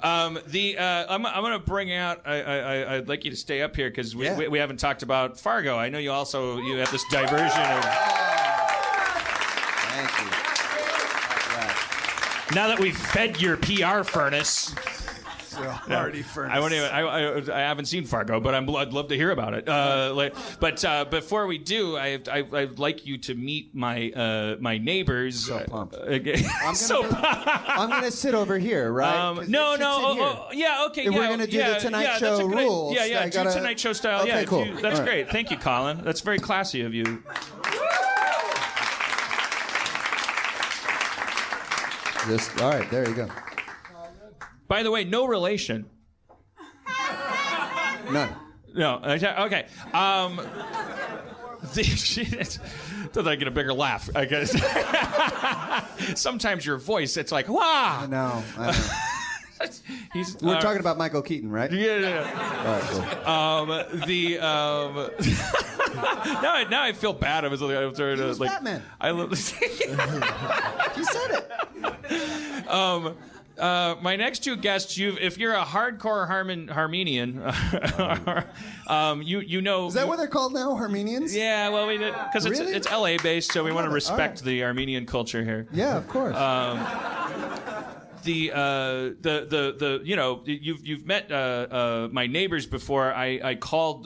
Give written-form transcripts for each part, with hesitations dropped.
I'm going to bring out. I'd like you to stay up here because we haven't talked about Fargo. I know you have this diversion of. Thank you. Now that we've fed your PR furnace. Hardy furnace. I haven't seen Fargo, but I'd love to hear about it. But before we do, I'd like you to meet my neighbors. So pumped. I'm gonna sit over here, right? Okay. If we're gonna do the Tonight Show rules. Do Tonight Show style. Okay, cool. That's great. Thank you, Colin. That's very classy of you. All right, there you go. By the way, no relation. None. No. Okay. Does I get a bigger laugh? I guess. Sometimes your voice, it's like, wow. I know. We're talking about Michael Keaton, right? Yeah. All right, cool. Now I feel bad. I was like, Batman. You said it. My next two guests, if you're a hardcore Harmonian, you know. Is that what they're called now, Harmonians? Yeah, well, we did because it's LA based, so we want to respect the Armenian culture here. Yeah, of course. You've met my neighbors before. I called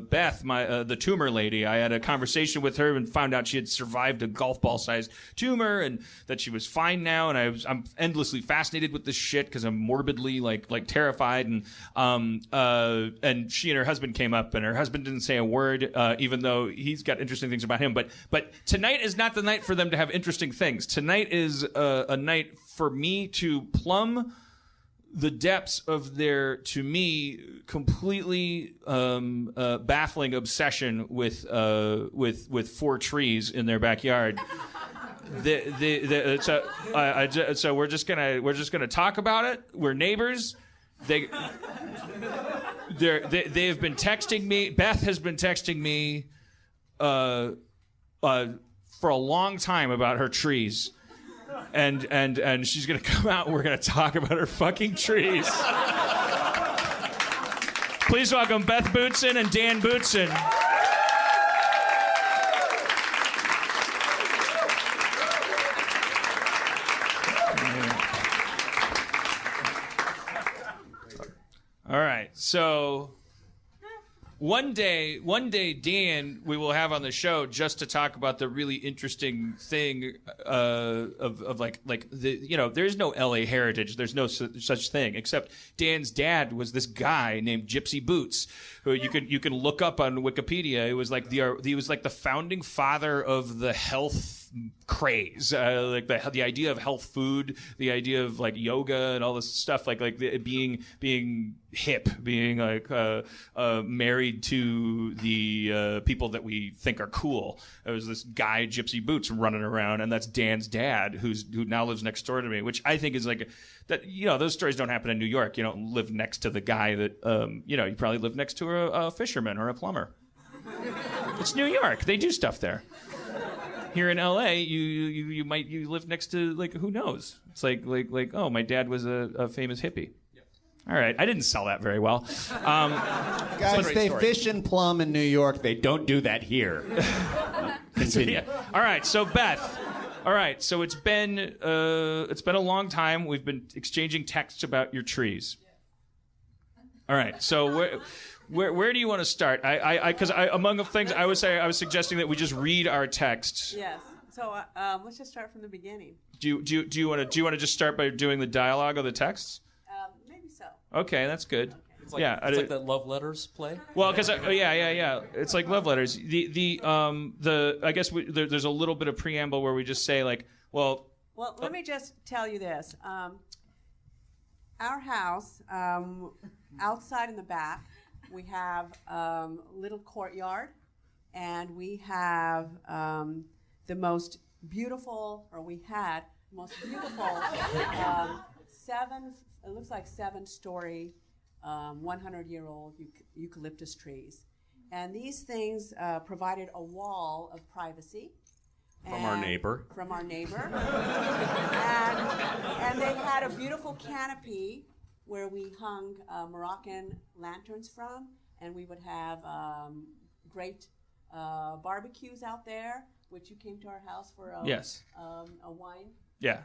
Beth, the tumor lady. I had a conversation with her and found out she had survived a golf ball sized tumor and that she was fine now. And I'm endlessly fascinated with this shit because I'm morbidly like terrified. And she and her husband came up, and her husband didn't say a word, even though he's got interesting things about him. But tonight is not the night for them to have interesting things. Tonight is a night for me to plumb the depths of their, to me, completely baffling obsession with 4 trees in their backyard. So we're just gonna talk about it. We're neighbors. They've been texting me. Beth has been texting me for a long time about her trees. And she's gonna come out and we're gonna talk about her fucking trees. Please welcome Beth Bootzin and Dan Bootzin. All right, so one day, Dan, we will have on the show just to talk about the really interesting thing of like the there's no LA heritage, there's no such thing except Dan's dad was this guy named Gypsy Boots, who you can look up on Wikipedia. He was like the founding father of the health craze, like the idea of health food, the idea of like yoga and all this stuff, like being hip, being like married to the people that we think are cool. There was this guy Gypsy Boots running around, and that's Dan's dad, who now lives next door to me, which I think is like that. Those stories don't happen in New York. You don't live next to the guy that you probably live next to a fisherman or a plumber. It's New York. They do stuff there. Here in LA, you live next to, like, who knows? It's like oh, my dad was a famous hippie. Yep. All right, I didn't sell that very well. Guys, they fish and plum in New York. They don't do that here. Continue. Yeah. All right, so Beth. All right, so it's been a long time. We've been exchanging texts about your trees. All right, so where do you want to start? Because among the things I was suggesting that we just read our texts. Yes. So let's just start from the beginning. Do you want to just start by doing the dialogue of the texts? Maybe so. Okay, that's good. Okay. It's like that Love Letters play. Well, because yeah, it's like love letters. I guess there's a little bit of preamble where we just say like, well. Well, let me just tell you this. Our house, outside in the back, we have a little courtyard, and we have the most beautiful, or we had the most beautiful it looks like 7-story, 100-year-old eucalyptus trees. And these things provided a wall of privacy From our neighbor. From our neighbor. and they had a beautiful canopy where we hung Moroccan lanterns from, and we would have great barbecues out there, which you came to our house for a wine. Yeah.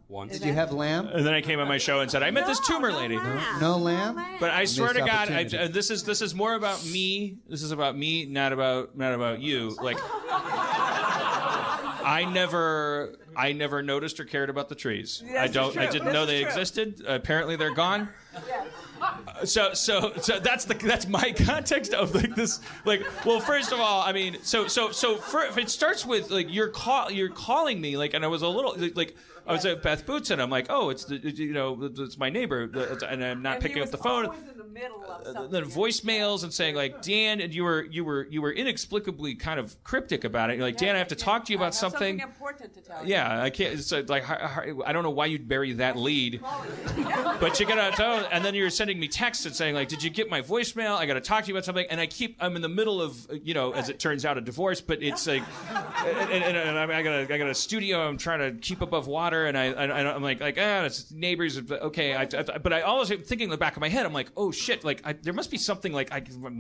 Once. Did you have lamb? And then I came on my show and said, I met this tumor lady. No lamb? But I swear to God, opportunity. this is more about me. This is about me, not about you. Like, I never noticed or cared about the trees. I didn't know they existed. Apparently, they're gone. So that's my context of like this. Like, well, first of all, I mean, if it starts with like you're calling me like, and I was a little like. I was at Beth Bootzin. I'm like, oh, it's my neighbor, and I'm not picking up the phone. In the middle of Then voicemails and saying like, Dan, and you were inexplicably kind of cryptic about it. You're like, Dan, I have to talk to you about something. Important to tell you. Yeah, I can't. It's like I don't know why you'd bury that lead, but you gotta tell. And then you're sending me texts and saying like, did you get my voicemail? I gotta talk to you about something. And I'm in the middle of as it turns out, a divorce. But it's like, and I got a studio. I'm trying to keep above water. And I'm like it's neighbors. Okay, but I always thinking in the back of my head, I'm like, oh shit, like there must be something like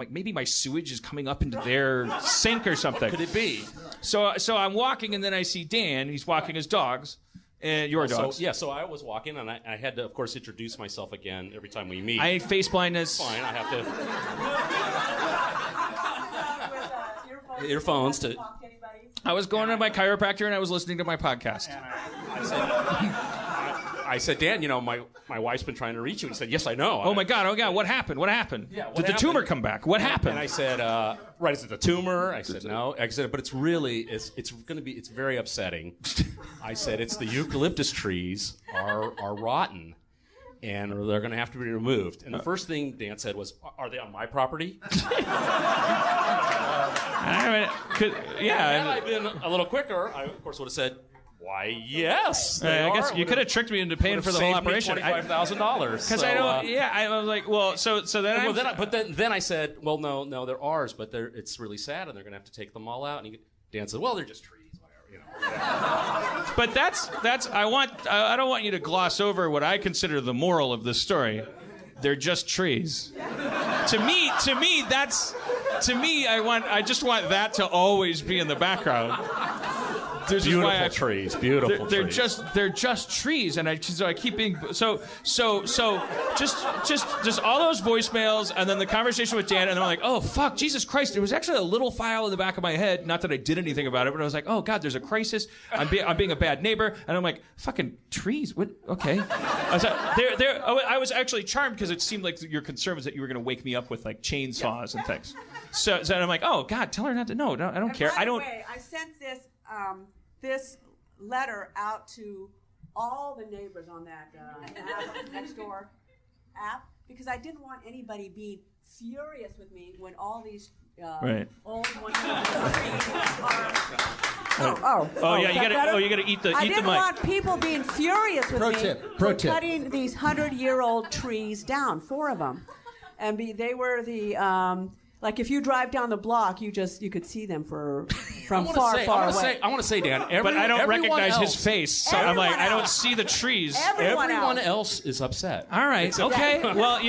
maybe my sewage is coming up into their sink or something. Could it be? So I'm walking, and then I see Dan. He's walking his dogs, and your dogs. So I was walking, and I had to, of course, introduce myself again every time we meet. I have face blindness. Fine, I have to. Earphones to. I was going to my chiropractor, and I was listening to my podcast. I said, Dan, my wife's been trying to reach you. He said, yes, I know. Oh my God, what happened? What happened? Yeah, Did the tumor come back? What happened? And I said, right, is it the tumor? I said, no. I said, but it's very upsetting. I said, it's the eucalyptus trees are rotten, and they're going to have to be removed. And the first thing Dan said was, are they on my property? Yeah. Had I been a little quicker, I, of course, would have said, why, yes. I guess you could have tricked me into paying for the whole operation. $25,000. Because I don't. I was like, well, so then. Then I said, well, no, they're ours, but it's really sad, and they're going to have to take them all out. And Dan said, well, they're just trees, whatever. But that's. I don't want you to gloss over what I consider the moral of this story. They're just trees. To me, I just want that to always be in the background. Beautiful trees. They're just trees, and I keep being so just all those voicemails, and then the conversation with Dan, and then I'm like, oh fuck, Jesus Christ! There was actually a little file in the back of my head. Not that I did anything about it, but I was like, oh God, there's a crisis. I'm being a bad neighbor, and I'm like, fucking trees. What? Okay. I was actually charmed because it seemed like your concern was that you were going to wake me up with like chainsaws and things. So I'm like, oh God, tell her not to. No, I don't care. By the way, I sent this letter out to all the neighbors on that next door app because I didn't want anybody being furious with me when all these old ones you gotta eat the I mic. didn't want people being furious with me for tip. Cutting these 100-year-old trees down, 4 of them, and they were the. Like if you drive down the block, you could see them from far away. I want to say, Dan, but I don't recognize his face. So I'm like, I don't see the trees. Everyone else is upset. All right, okay. Well,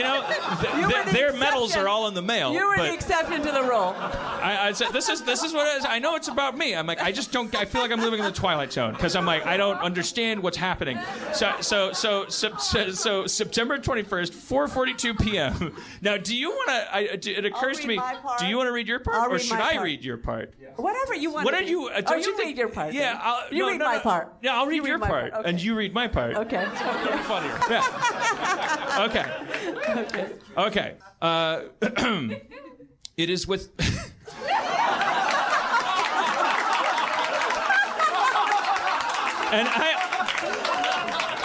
their medals are all in the mail. You were the exception to the rule. I said, this is what it is. I know it's about me. I'm like, I just don't. I feel like I'm living in the Twilight Zone because I'm like, I don't understand what's happening. So September 21st, 4:42 p.m. Now, do you want to? It occurs to me. Do you want to read your part, or should I read your part? Yeah. Whatever you want. What did you? Read your part. Yeah, you read my part. Yeah, I'll read your part, okay. and you read my part. Okay. It'll be funnier. Yeah. Okay. It is with.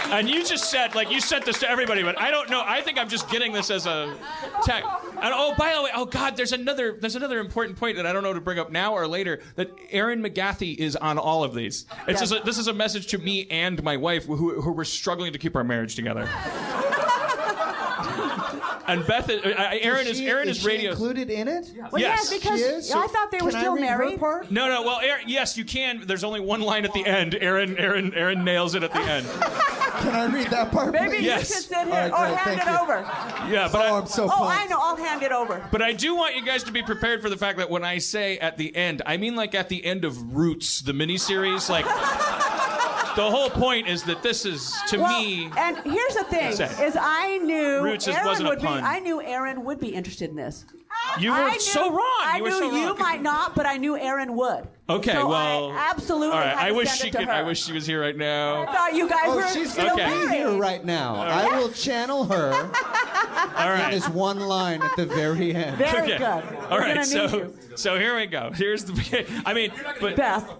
And you just said, like, you sent this to everybody, but I don't know. I think I'm just getting this as a tech. And by the way, God, there's another important point that I don't know to bring up now or later. That Erin McGathy is on all of these. It's just this is a message to me and my wife who were struggling to keep our marriage together. And Beth, Aaron is radio. Included in it? Well, Yes. because She is? I thought they were Can I still read her married. part? No. Well, Aaron, yes, you can. There's only one line at the end. Aaron nails it at the end. Can I read that part, Maybe please? Yes. you should sit here All right, or great, hand thank it you. over. Yeah, but I'm so Oh, pumped. I know. I'll hand it over. But I do want you guys to be prepared for the fact that when I say at the end, I mean like at the end of Roots, the miniseries. Like, the whole point is that this is, to me... And here's the thing: Say. is I knew Roots just Aaron wasn't a would be. pun. I knew Aaron would be interested in this. You were so wrong. I You were knew so you wrong. might not, but I knew Aaron would. Okay, so well... I absolutely All right, had I to wish send she it to could. her. I wish she was here right now. I thought you guys were She's still going to be married. here right now. I will channel her All in right. this one line at the very end. Very Okay. good. All We're right, gonna need you. so here we go. Here's the... I mean, but... Beth.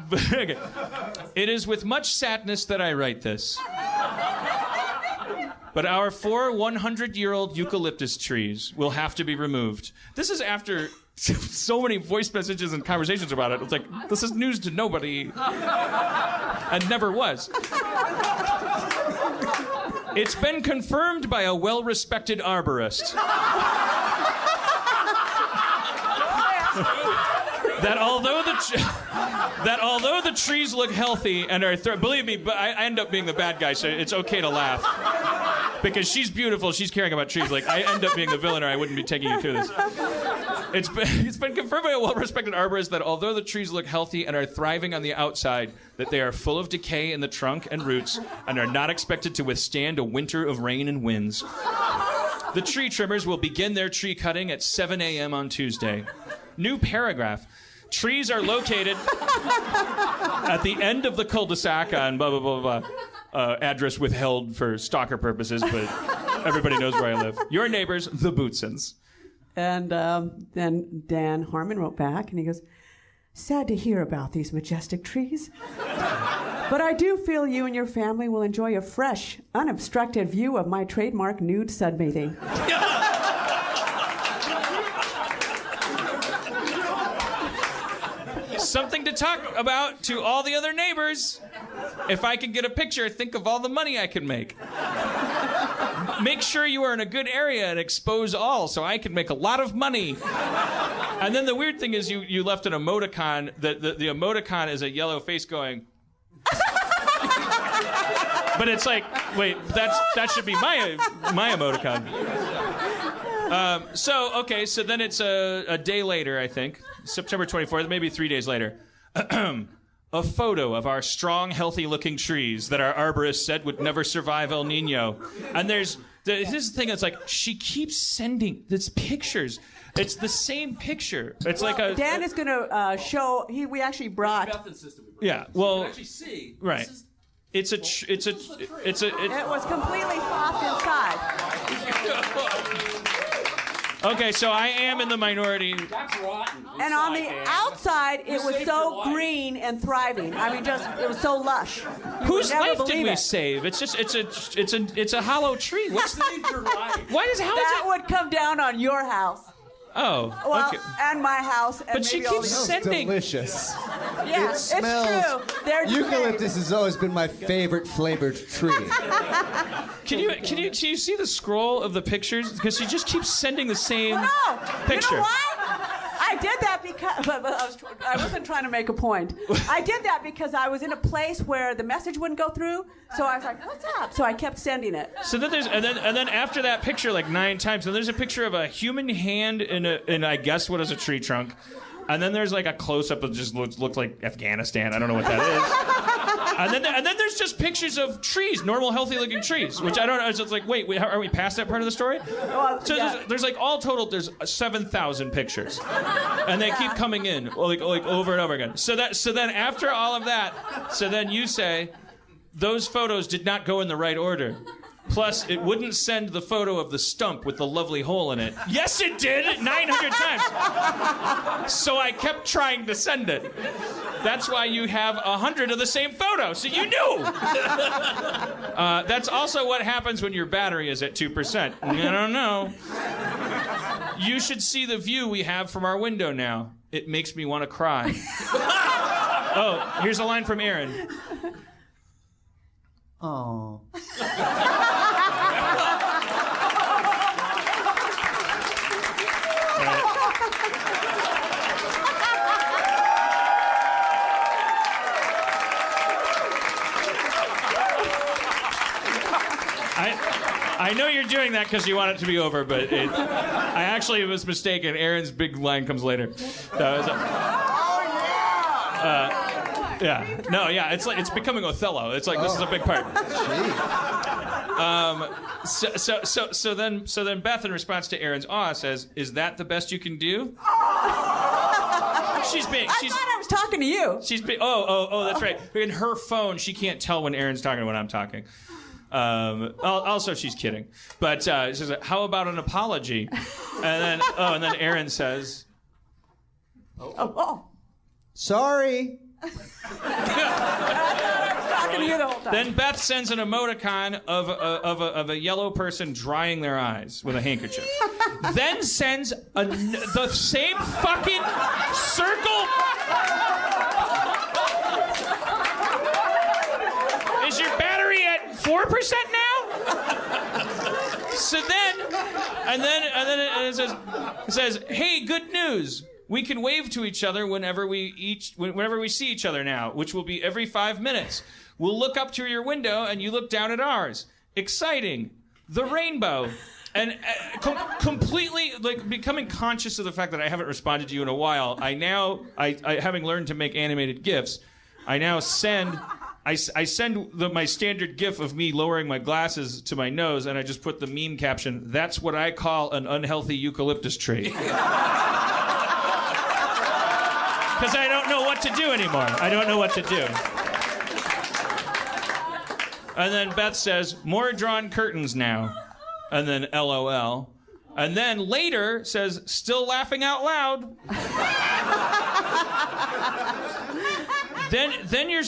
But, okay. It is with much sadness that I write this. But our 4 100-year-old eucalyptus trees will have to be removed. This is after so many voice messages and conversations about it. It's like, this is news to nobody. And never was. It's been confirmed by a well-respected arborist that although the trees look healthy and are believe me, but I end up being the bad guy, so it's okay to laugh because she's beautiful. She's caring about trees. Like, I end up being the villain, or I wouldn't be taking you through this. It's been confirmed by a well-respected arborist that although the trees look healthy and are thriving on the outside, that they are full of decay in the trunk and roots and are not expected to withstand a winter of rain and winds. The tree trimmers will begin their tree cutting at 7 a.m. on Tuesday. New paragraph. Trees are located at the end of the cul-de-sac on blah, blah, blah, blah. Address withheld for stalker purposes, but everybody knows where I live. Your neighbors, the Bootzins. And then Dan Harmon wrote back, and he goes, "Sad to hear about these majestic trees, but I do feel you and your family will enjoy a fresh, unobstructed view of my trademark nude sunbathing." Something to talk about to all the other neighbors. If I can get a picture, think of all the money I can make. Make sure you are in a good area and expose all so I can make a lot of money. And then the weird thing is you left an emoticon. The emoticon is a yellow face going... But it's like, wait, that should be my emoticon. So then it's a day later, I think. September 24th, maybe 3 days later. A photo of our strong, healthy-looking trees that our arborist said would never survive El Nino. And here's the thing that's like, she keeps sending these pictures. It's the same picture. It's like a... Dan is going to show... We actually brought... Yeah, well... You can actually see. Right. It was completely soft inside. Okay, so I am in the minority. That's rotten. And on the outside, it was so green and thriving. I mean, it was so lush. Whose life did believe we it. save? It's a hollow tree. What's the... Saved your life. How is That it... would come down on your house. Oh, Well, okay. and my house. And But she maybe all keeps the- sending... Delicious. Yeah, It it's smells. true. They're Eucalyptus has always been my favorite flavored tree. Can you see the scroll of the pictures? Because she just keeps sending the same No, picture. you know why? I did that because, but I wasn't trying to make a point. I did that because I was in a place where the message wouldn't go through. So I was like, "What's up?" So I kept sending it. So then and then after that picture, like 9 times, then there's a picture of a human hand in I guess what is a tree trunk, and then there's like a close up of just looks like Afghanistan. I don't know what that is. And then there's just pictures of trees, normal, healthy-looking trees, which I don't know. It's just like, wait, are we past that part of the story? Well, So yeah. there's like all total, there's 7,000 pictures, and they keep coming in like over and over again. So then after all of that, so then you say those photos did not go in the right order. Plus, it wouldn't send the photo of the stump with the lovely hole in it. Yes, it did, 900 times. So I kept trying to send it. That's why you have 100 of the same photo, so you knew. That's also what happens when your battery is at 2%. I don't know. You should see the view we have from our window now. It makes me want to cry. Oh, here's a line from Aaron. Oh. I know you're doing that because you want it to be over, but I actually was mistaken. Aaron's big line comes later. That was yeah. No, yeah. It's like it's becoming Othello. It's like this is a big part. So then Beth, in response to Aaron's awe, says, "Is that the best you can do?" I thought I was talking to you. Oh, that's right. In her phone, she can't tell when Aaron's talking and when I'm talking. Also, she's kidding. But she says, "How about an apology?" And then Aaron says, Sorry. Talking to you the whole time. Then Beth sends an emoticon of a yellow person drying their eyes with a handkerchief. Then sends the same fucking circle. Is your battery at 4% now? So then it says, "Hey, good news. We can wave to each other whenever we see each other now, which will be every 5 minutes. We'll look up to your window and you look down at ours. Exciting. The rainbow." And completely like becoming conscious of the fact that I haven't responded to you in a while, I having learned to make animated GIFs, I now send my standard GIF of me lowering my glasses to my nose, and I just put the meme caption, "That's what I call an unhealthy eucalyptus tree." Because I don't know what to do anymore. I don't know what to do. And then Beth says, "More drawn curtains now." And then LOL. And then later says, "Still laughing out loud." Then you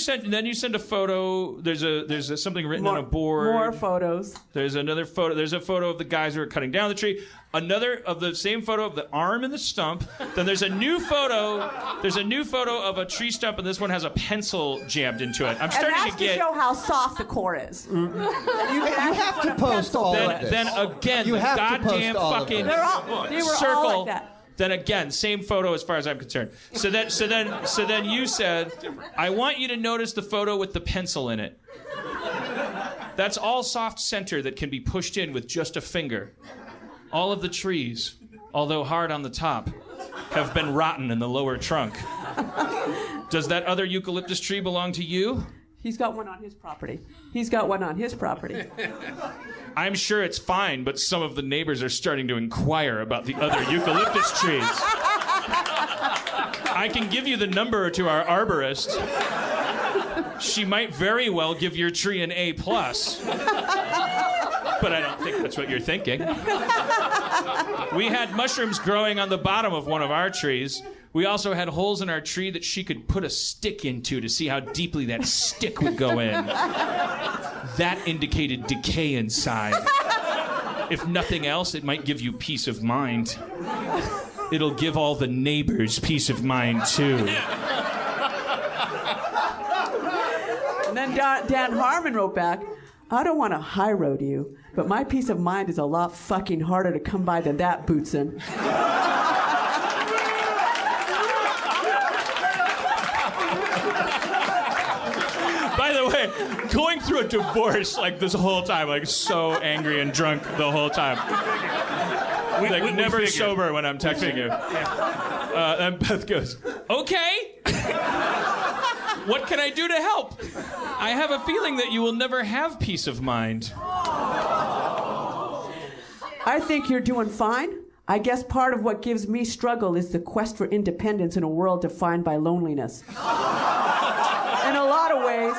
send a photo. There's something written on a board. More photos. There's another photo. There's a photo of the guys who are cutting down the tree. Another of the same photo of the arm and the stump. Then there's a new photo. There's a new photo of a tree stump, and this one has a pencil jammed into it. I'm starting to show how soft the core is. You have to post all of this. Then again, you the have to goddamn post all fucking they were circle. all like that. Then again, same photo as far as I'm concerned. So then you said, "I want you to notice the photo with the pencil in it. That's all soft center that can be pushed in with just a finger. All of the trees, although hard on the top, have been rotten in the lower trunk. Does that other eucalyptus tree belong to you?" He's got one on his property. "I'm sure it's fine, but some of the neighbors are starting to inquire about the other eucalyptus trees. I can give you the number to our arborist. She might very well give your tree an A+. But I don't think that's what you're thinking. We had mushrooms growing on the bottom of one of our trees. We also had holes in our tree that she could put a stick into to see how deeply that stick would go in. That indicated decay inside. If nothing else, it might give you peace of mind. It'll give all the neighbors peace of mind, too." And then Dan Harmon wrote back, "I don't want to high road you, but my peace of mind is a lot fucking harder to come by than that, Bootzin." By the way, going through a divorce like this whole time, like so angry and drunk the whole time. Like never sober when I'm texting you. And Beth goes, "Okay. What can I do to help? I have a feeling that you will never have peace of mind." "I think you're doing fine. I guess part of what gives me struggle is the quest for independence in a world defined by loneliness. In a lot of ways,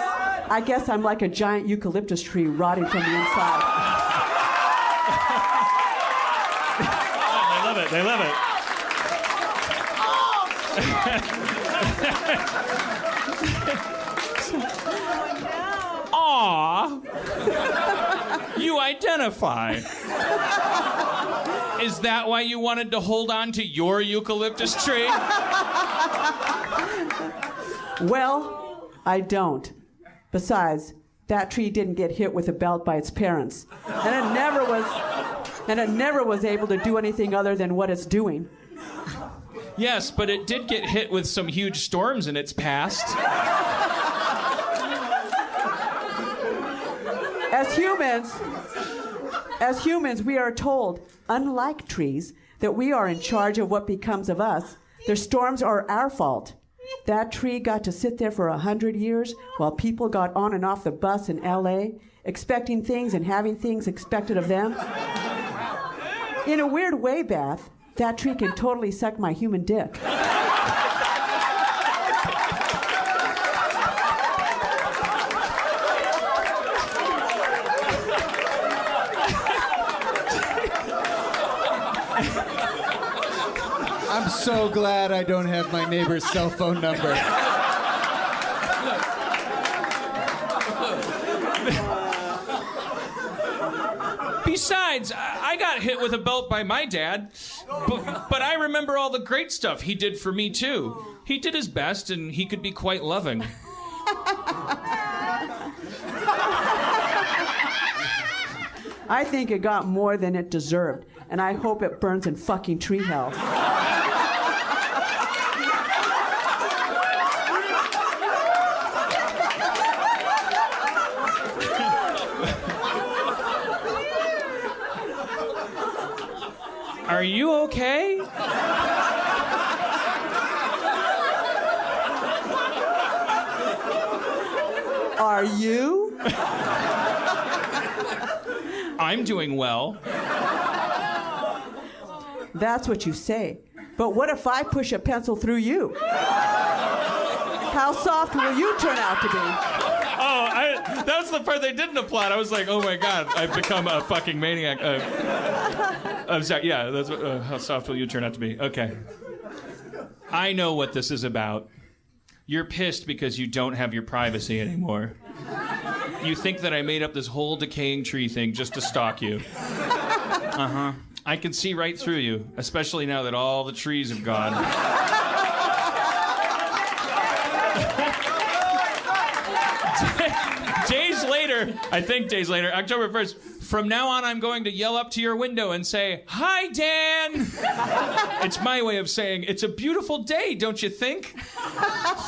I guess I'm like a giant eucalyptus tree rotting from the inside." They love it. Aw. You identify. Is that why you wanted to hold on to your eucalyptus tree? "Well, I don't. Besides, that tree didn't get hit with a belt by its parents, and it never was able to do anything other than what it's doing." Yes, but it did get hit with some huge storms in its past. As humans, As humans, we are told, unlike trees, that we are in charge of what becomes of us. Their storms are our fault. That tree got to sit there for 100 years while people got on and off the bus in LA, expecting things and having things expected of them. In a weird way, Beth, that tree can totally suck my human dick. I'm so glad I don't have my neighbor's cell phone number. Besides, I got hit with a belt by my dad, but I remember all the great stuff he did for me, too. He did his best, and he could be quite loving. I think it got more than it deserved, and I hope it burns in fucking tree hell. Are you okay? Are you? I'm doing well. That's what you say. But what if I push a pencil through you? How soft will you turn out to be? Oh, that was the part they didn't applaud. I was like, oh my God, I've become a fucking maniac. I'm sorry, yeah, that's what, how soft will you turn out to be? Okay. I know what this is about. You're pissed because you don't have your privacy anymore. You think that I made up this whole decaying tree thing just to stalk you. Uh-huh. I can see right through you, especially now that all the trees have gone. days later, October 1st, from now on I'm going to yell up to your window and say, "Hi, Dan!" It's my way of saying, it's a beautiful day, don't you think?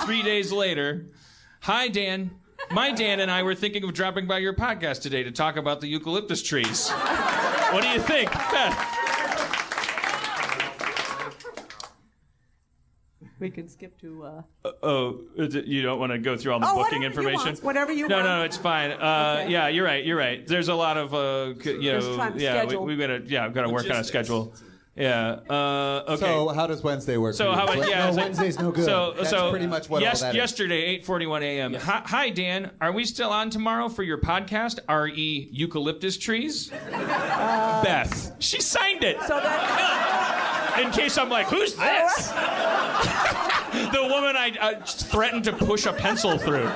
3 days later, "Hi, Dan. My Dan and I were thinking of dropping by your podcast today to talk about the eucalyptus trees. What do you think, Beth?" We can skip to... You don't want to go through all the booking information? Whatever you want. No, it's fine. Okay. Yeah, you're right. There's a lot of, Just trying to schedule. we've got to work on a schedule. Yeah. Okay. So how does Wednesday work? So how about Wednesday's no good. That's pretty much what all that is. Yesterday, 8:41 a.m. Yes. Hi, Dan. Are we still on tomorrow for your podcast? R.E. Eucalyptus trees. Beth. She signed it. So that. In case I'm like, who's this? The woman I threatened to push a pencil through.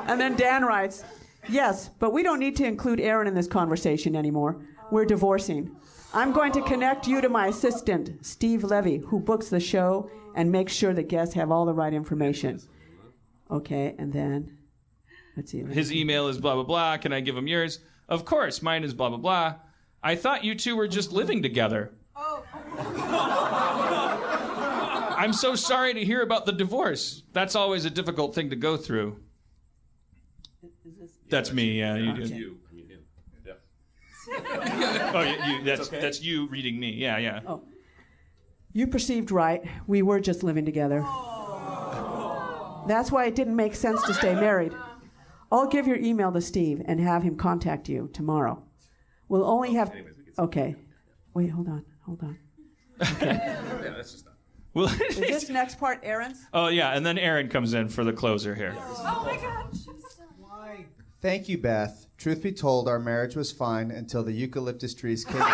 And then Dan writes, "Yes, but we don't need to include Aaron in this conversation anymore. We're divorcing. I'm going to connect you to my assistant, Steve Levy, who books the show and makes sure the guests have all the right information." Okay, and then, let's see. His email is blah, blah, blah. Can I give him yours? Of course, mine is blah, blah, blah. I thought you two were just living together. I'm so sorry to hear about the divorce. That's always a difficult thing to go through. That's me, yeah. You do. You. I mean him. Yeah. Oh, that's you reading me. Yeah. Oh. You perceived right. We were just living together. That's why it didn't make sense to stay married. I'll give your email to Steve and have him contact you tomorrow. We'll only have... Okay. Wait, hold on. Okay. Yeah, that's just not. Well, Is this next part Aaron's? Oh, yeah, and then Aaron comes in for the closer here. Oh, my gosh. Thank you, Beth. Truth be told, our marriage was fine until the eucalyptus trees came down.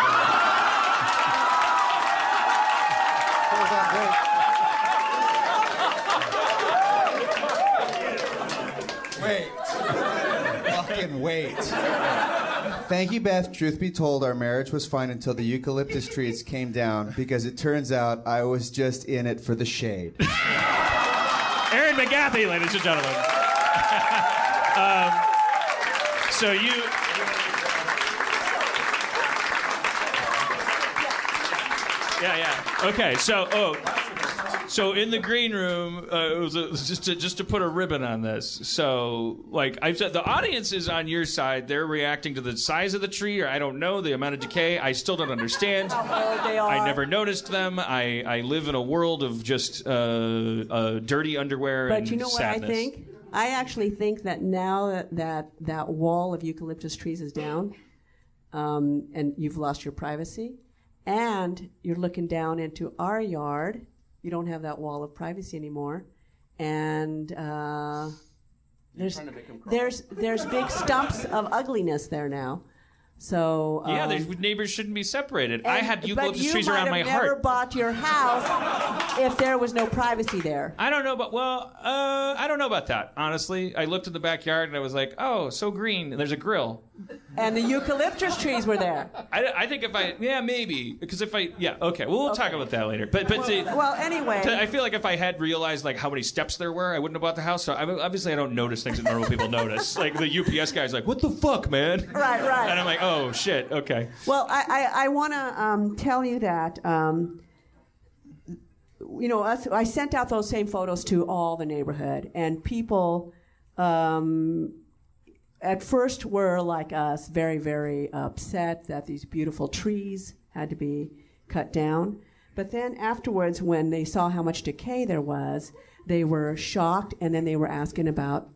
Wait. Fucking wait. Thank you, Beth. Truth be told, our marriage was fine until the eucalyptus trees came down because it turns out I was just in it for the shade. Aaron McGathy, ladies and gentlemen. So you... Yeah. Okay, so, So in the green room, it was just to put a ribbon on this. So like I said, the audience is on your side. They're reacting to the size of the tree, or I don't know the amount of decay. I still don't understand. How old they are. I never noticed them. I live in a world of just dirty underwear and But you know what sadness. I think? I actually think that now that wall of eucalyptus trees is down, and you've lost your privacy, and you're looking down into our yard, you don't have that wall of privacy anymore, and there's big stumps of ugliness there now. So Yeah, neighbors shouldn't be separated. I had but eucalyptus trees around my you might have never heart. bought your house if there was no privacy there. I don't know, I don't know about that. Honestly, I looked in the backyard and I was like, "Oh, so green." And there's a grill. And the eucalyptus trees were there. I think maybe because okay. Well, we'll talk about that later. But see, Well, anyway. I feel like if I had realized like how many steps there were, I wouldn't have bought the house. So obviously, I don't notice things that normal people notice. Like the UPS guy's like, "What the fuck, man?" Right. And I'm like, "Oh shit, okay." Well, I want to tell you that, I sent out those same photos to all the neighborhood, and people at first were like us, very, very upset that these beautiful trees had to be cut down. But then afterwards, when they saw how much decay there was, they were shocked, and then they were asking about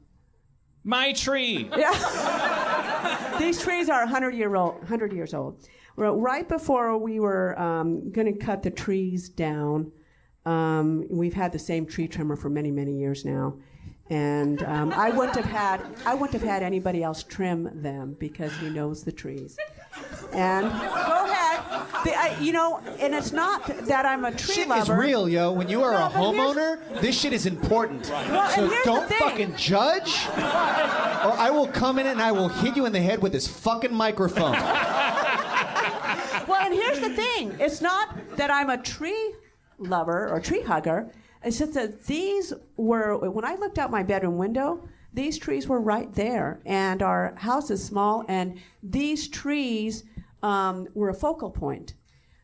My tree. Yeah. These trees are 100 years old. Well, right before we were going to cut the trees down, we've had the same tree trimmer for many, many years now, and I wouldn't have had anybody else trim them because he knows the trees. And go ahead. And it's not that I'm a tree Shit lover. is real, yo. When you are No, a but here's- homeowner, this shit is important. Well, So and here's the don't thing. fucking judge, or I will come in and I will hit you in the head with this fucking microphone. Well, and here's the thing. It's not that I'm a tree lover or tree hugger. It's just that these were, when I looked out my bedroom window, these trees were right there. And our house is small, and these trees were a focal point.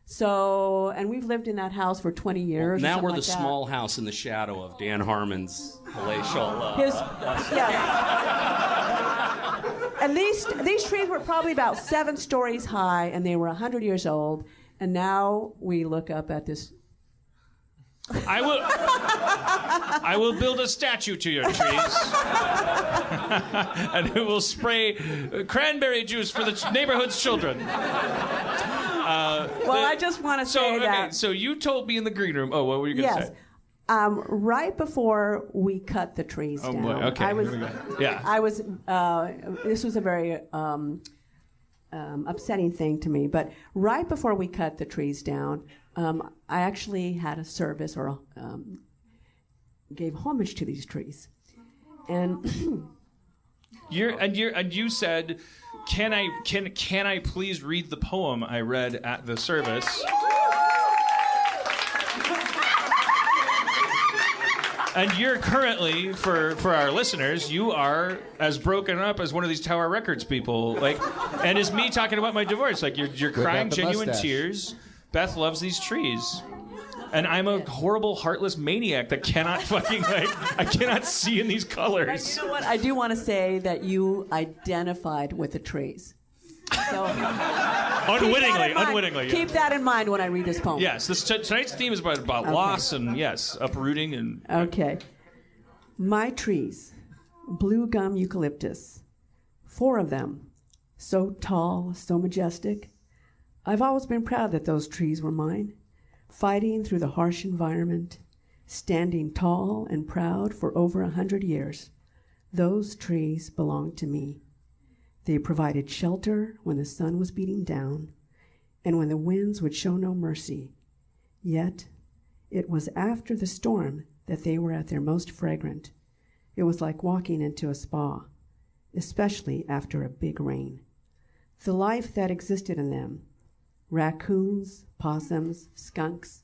So, and we've lived in that house for 20 years. Now or we're something the like that. small house in the shadow of Dan Harmon's palatial. And these trees were probably about 7 stories high, and they were 100 years old. And now we look up at this. I will build a statue to your trees, and it will spray cranberry juice for the neighborhood's children. I just want to say that. So you told me in the green room. Oh, what were you going to Yes. say? Right before we cut the trees down, boy. Okay. I was. Here we go. Yeah. I was. This was a very upsetting thing to me. But right before we cut the trees down, I actually had a service or gave homage to these trees, and you said, can I please read the poem I read at the service? And you're currently, for our listeners, you are as broken up as one of these Tower Records people. Like, and is me talking about my divorce. Like, you're crying the genuine mustache. tears. Beth loves these trees. And I'm a horrible, heartless maniac that cannot fucking, I cannot see in these colors. you know what? I do want to say that you identified with the trees. So Unwittingly. Keep that in mind when I read this poem. Yes, tonight's theme is about loss and, yes, uprooting and... Okay. My trees, blue gum eucalyptus, 4 of them, so tall, so majestic. I've always been proud that those trees were mine, fighting through the harsh environment, standing tall and proud for over 100 years. Those trees belonged to me. They provided shelter when the sun was beating down and when the winds would show no mercy. Yet, it was after the storm that they were at their most fragrant. It was like walking into a spa, especially after a big rain. The life that existed in them, raccoons, possums, skunks,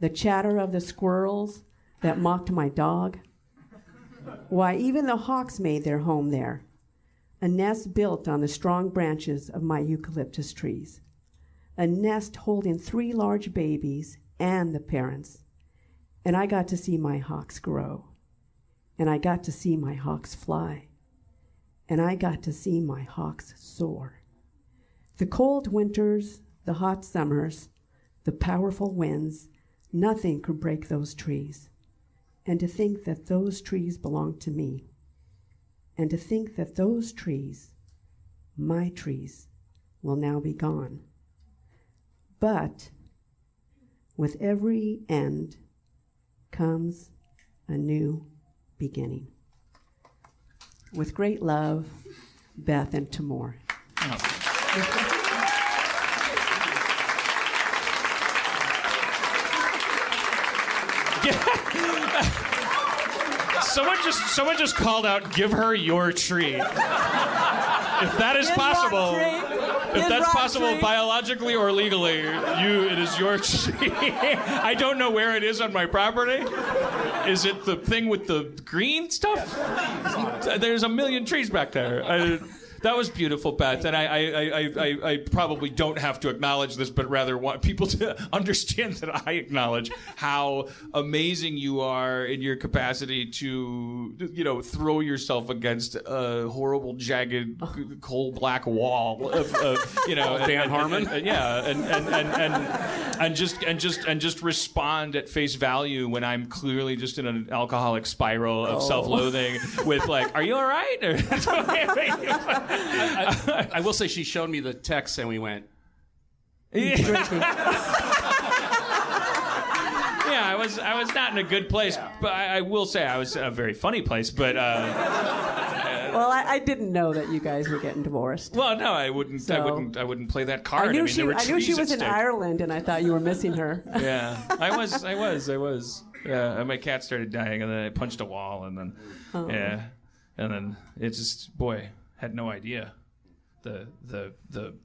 the chatter of the squirrels that mocked my dog. Why, even the hawks made their home there. A nest built on the strong branches of my eucalyptus trees. A nest holding 3 large babies and the parents. And I got to see my hawks grow. And I got to see my hawks fly. And I got to see my hawks soar. The cold winters, the hot summers, the powerful winds, nothing could break those trees. And to think that those trees belong to me. And to think that those trees, my trees, will now be gone. But with every end comes a new beginning. With great love, Beth and Timur. Someone just called out, give her your tree. If that is possible, if that's possible biologically or legally, it is your tree. I don't know where it is on my property. Is it the thing with the green stuff? There's a million trees back there. That was beautiful, Beth, and I probably don't have to acknowledge this, but rather want people to understand that I acknowledge how amazing you are in your capacity to, throw yourself against a horrible, jagged, coal black wall of Dan Harmon, and just respond at face value when I'm clearly just in an alcoholic spiral of self-loathing with like, are you all right? I will say she showed me the text and we went. Yeah, I was not in a good place, but I will say I was in a very funny place. But well, I didn't know that you guys were getting divorced. Well, no, I wouldn't. I wouldn't play that card. I knew there were she trees was at in stake. Ireland, and I thought you were missing her. Yeah, I was. Yeah, and my cat started dying, and then I punched a wall, and then and then it just had no idea the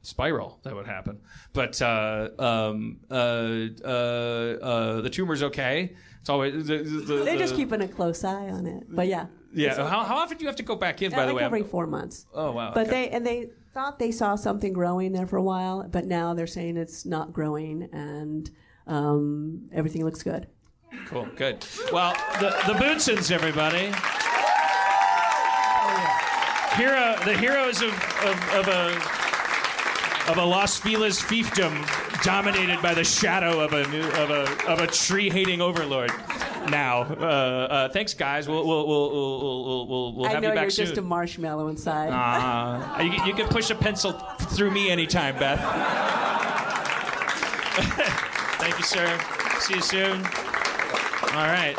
spiral that would happen. But the tumor's okay. It's always they're just keeping a close eye on it. But yeah. Yeah. How often do you have to go back in? By the way, every 4 months. Oh wow. But okay. they thought they saw something growing there for a while, but now they're saying it's not growing, and everything looks good. Cool. Good. Well, the Bootzins, everybody. The heroes of a Los Feliz fiefdom dominated by the shadow of a tree-hating overlord. Now, thanks, guys. We'll have you back soon. I know you're just a marshmallow inside. You can push a pencil through me anytime, Beth. Thank you, sir. See you soon. All right.